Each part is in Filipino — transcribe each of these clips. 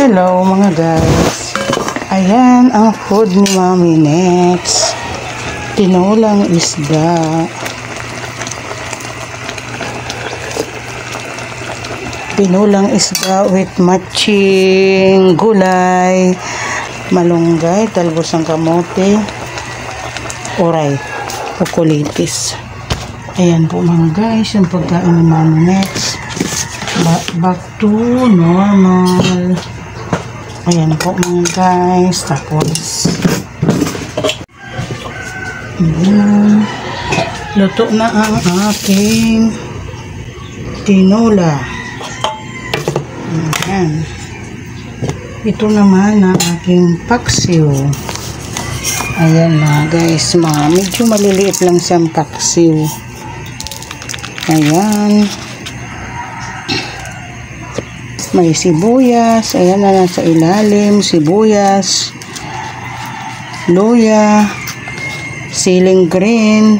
Hello mga guys. Ayan ang food ni Mami Nets. Tinulang isda. Tinulang isda with matching gulay, malunggay, talbos ng kamote, oray, kukulitis. Ayan po mga guys, yung pagkain ni Mami Nets. Back to normal. Ayan po mga guys. Tapos ayan, luto na ang aking tinola. Ayan. Ito naman ang aking paksiw. Ayan mga guys, medyo maliliit lang siyang paksiw. Ayan, may sibuyas, ayan na nasa ilalim, sibuyas, luya, siling green,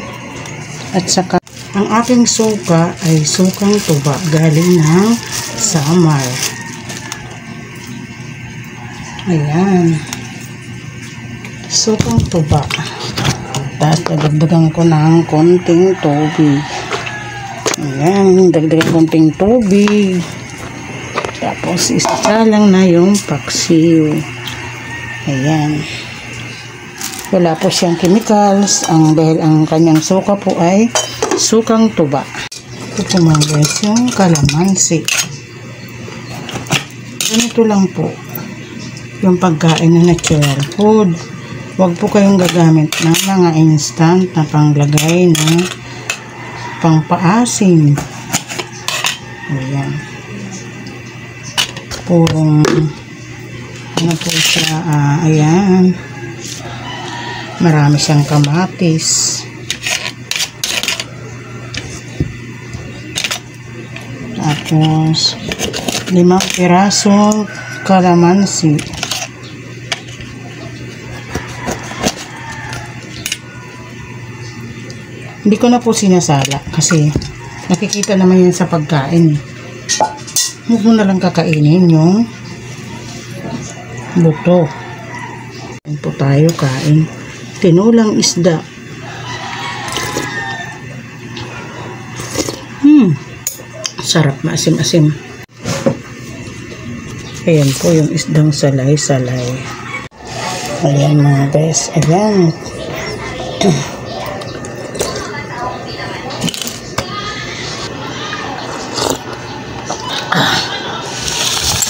at saka ang aking suka ay sukang tuba galing ng Samar. Ayan, sukang tuba. Tapos dagdagan ko ng konting tubig. Ayan, dagdagan konting tubig. Tapos isasalang na yung paksiw. Ayan. Wala po siyang chemicals dahil ang kanyang suka po ay sukang tuba. Ito po mga guys, yung kalamansi. Ganito lang po yung pagkain na natural food. Huwag po kayong gagamit ng mga instant na panglagay na pangpaasim. Ayan. Purong ano po siya, ayan, marami siyang kamatis, tapos 5 pirasong kalamansi, hindi ko na po sinasala kasi nakikita naman yan sa pagkain. Huwag mo na lang kakainin yung buto. Ayan po tayo kain. Tinulang isda. Sarap, maasim-asim. Ayan po yung isdang salay-salay. Ayan mga guys. Ayan.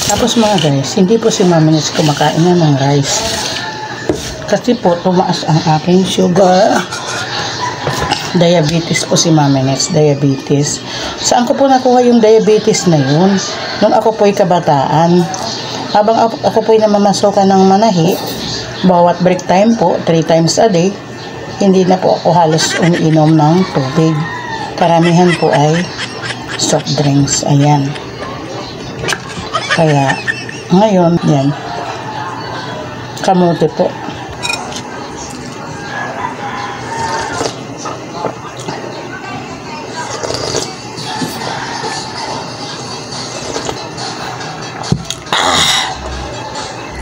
Tapos mga guys, hindi po si Mami Nets kumakain na ng rice. Kasi po, tumaas ang aking sugar. Diabetes po si Mami Nets, diabetes. Saan ko po nakuha yung diabetes na yun? Nung ako po'y kabataan. Habang ako po'y namamasukan ng manahi, bawat break time po, 3 times a day, hindi na po ako halos umiinom ng tubig. Karamihan po ay soft drinks. Ayan. Kaya, ngayon, yan, kamote po.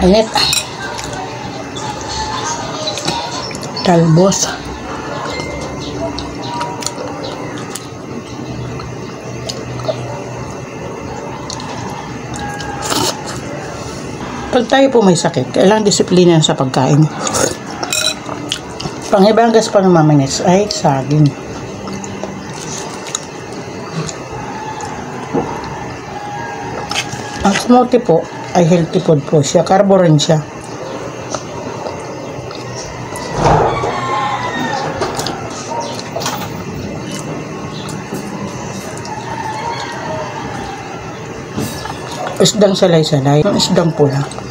Ayan. Talbos. Pag tayo po may sakit, kailangan disiplina sa pagkain. Pang-ibang gas pa ng Mami Nets ay saging. Ang kamote po ay healthy food po siya. Carbo rin siya. Isdang salay-salay. Isdang pula.